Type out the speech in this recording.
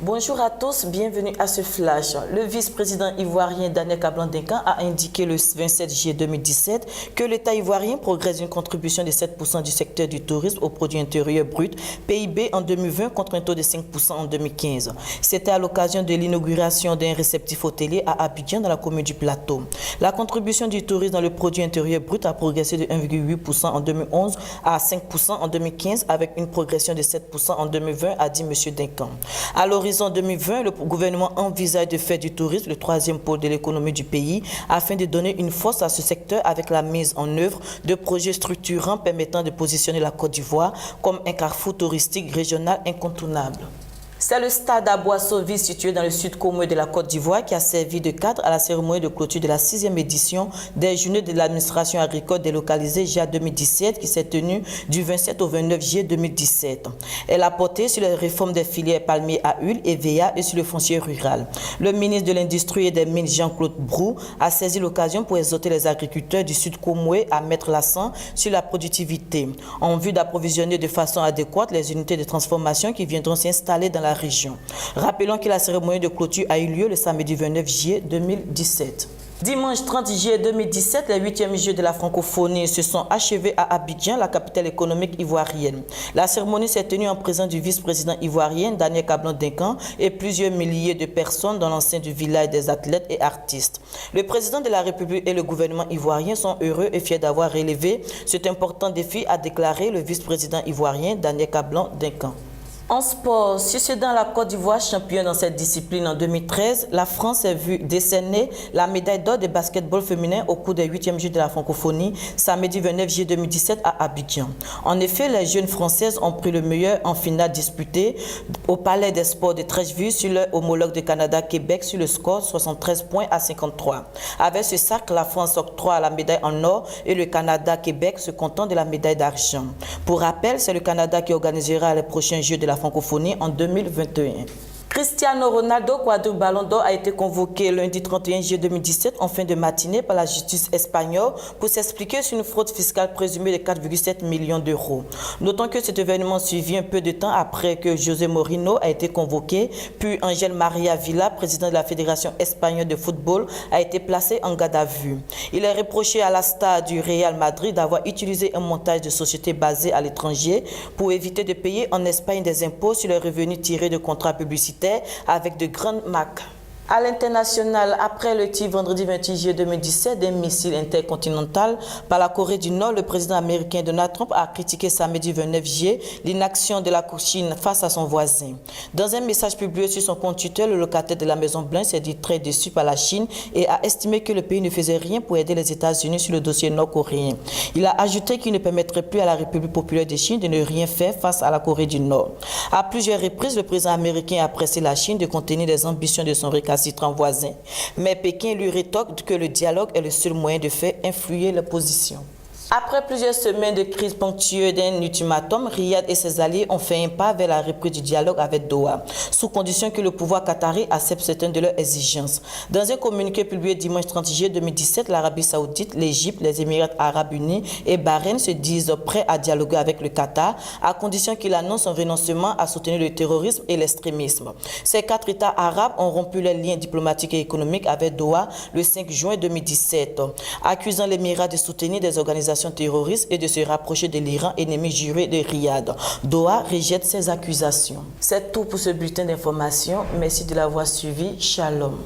Bonjour à tous, bienvenue à ce flash. Le vice-président ivoirien Daniel Kablan-Dinkan a indiqué le 27 juillet 2017 que l'État ivoirien progresse d'une contribution de 7% du secteur du tourisme au produit intérieur brut PIB en 2020 contre un taux de 5% en 2015. C'était à l'occasion de l'inauguration d'un réceptif hôtelier à Abidjan dans la commune du Plateau. La contribution du tourisme dans le produit intérieur brut a progressé de 1,8% en 2011 à 5% en 2015 avec une progression de 7% en 2020, a dit M. Dinkan. À l'horizon 2020, le gouvernement envisage de faire du tourisme le troisième pôle de l'économie du pays afin de donner une force à ce secteur avec la mise en œuvre de projets structurants permettant de positionner la Côte d'Ivoire comme un carrefour touristique régional incontournable. C'est le stade à Boissoville situé dans le sud commun de la Côte d'Ivoire qui a servi de cadre à la cérémonie de clôture de la 6e édition des Journées de l'administration agricole délocalisée JA 2017 qui s'est tenue du 27 au 29 juillet 2017. Elle a porté sur les réformes des filières palmiers à huile et VA et sur le foncier rural. Le ministre de l'Industrie et des Mines Jean-Claude Brou a saisi l'occasion pour exhorter les agriculteurs du sud commun à mettre l'accent sur la productivité en vue d'approvisionner de façon adéquate les unités de transformation qui viendront s'installer dans la région. Rappelons que la cérémonie de clôture a eu lieu le samedi 29 juillet 2017. Dimanche 30 juillet 2017, les 8e Jeux de la francophonie se sont achevés à Abidjan, la capitale économique ivoirienne. La cérémonie s'est tenue en présence du vice-président ivoirien Daniel Kablan-Dinkan et plusieurs milliers de personnes dans l'enceinte du village des athlètes et artistes. Le président de la République et le gouvernement ivoirien sont heureux et fiers d'avoir relevé cet important défi, a déclaré le vice-président ivoirien Daniel Kablan-Dinkan. En sport, succédant la Côte d'Ivoire championne dans cette discipline en 2013, la France a vu décerner la médaille d'or de basketball féminin au cours des 8e Jeux de la francophonie, samedi 29 juillet 2017 à Abidjan. En effet, les jeunes françaises ont pris le meilleur en finale disputée au Palais des Sports de Trècheville sur leur homologue de Canada-Québec sur le score 73 points à 53. Avec ce sac, la France octroie la médaille en or et le Canada-Québec se content de la médaille d'argent. Pour rappel, c'est le Canada qui organisera les prochains Jeux de la francophonie en 2021. Cristiano Ronaldo, quadruple ballon d'or, a été convoqué lundi 31 juillet 2017 en fin de matinée par la justice espagnole pour s'expliquer sur une fraude fiscale présumée de 4,7 millions d'euros. Notons que cet événement survient un peu de temps après que José Mourinho a été convoqué, puis Ángel María Vilá, président de la Fédération espagnole de football, a été placé en garde à vue. Il est reproché à la star du Real Madrid d'avoir utilisé un montage de société basé à l'étranger pour éviter de payer en Espagne des impôts sur les revenus tirés de contrats publicitaires avec de grandes marques. À l'international, après le tir vendredi 28 juillet 2017 d'un missile intercontinental par la Corée du Nord, le président américain Donald Trump a critiqué samedi 29 juillet l'inaction de la Chine face à son voisin. Dans un message publié sur son compte Twitter, le locataire de la Maison-Blanche s'est dit très déçu par la Chine et a estimé que le pays ne faisait rien pour aider les États-Unis sur le dossier nord-coréen. Il a ajouté qu'il ne permettrait plus à la République populaire de Chine de ne rien faire face à la Corée du Nord. À plusieurs reprises, le président américain a pressé la Chine de contenir les ambitions de son récalcitrant voisin. Mais Pékin lui rétorque que le dialogue est le seul moyen de faire influer la position. Après plusieurs semaines de crise ponctuée d'un ultimatum, Riyad et ses alliés ont fait un pas vers la reprise du dialogue avec Doha, sous condition que le pouvoir qatari accepte certaines de leurs exigences. Dans un communiqué publié dimanche 30 juillet 2017, l'Arabie Saoudite, l'Égypte, les Émirats Arabes Unis et Bahreïn se disent prêts à dialoguer avec le Qatar, à condition qu'il annonce son renoncement à soutenir le terrorisme et l'extrémisme. Ces 4 États arabes ont rompu les liens diplomatiques et économiques avec Doha le 5 juin 2017, accusant l'Émirat de soutenir des organisations terroristes et de se rapprocher de l'Iran, ennemi juré de Riyad. Doha rejette ces accusations. C'est tout pour ce bulletin d'information. Merci de l'avoir suivi. Shalom.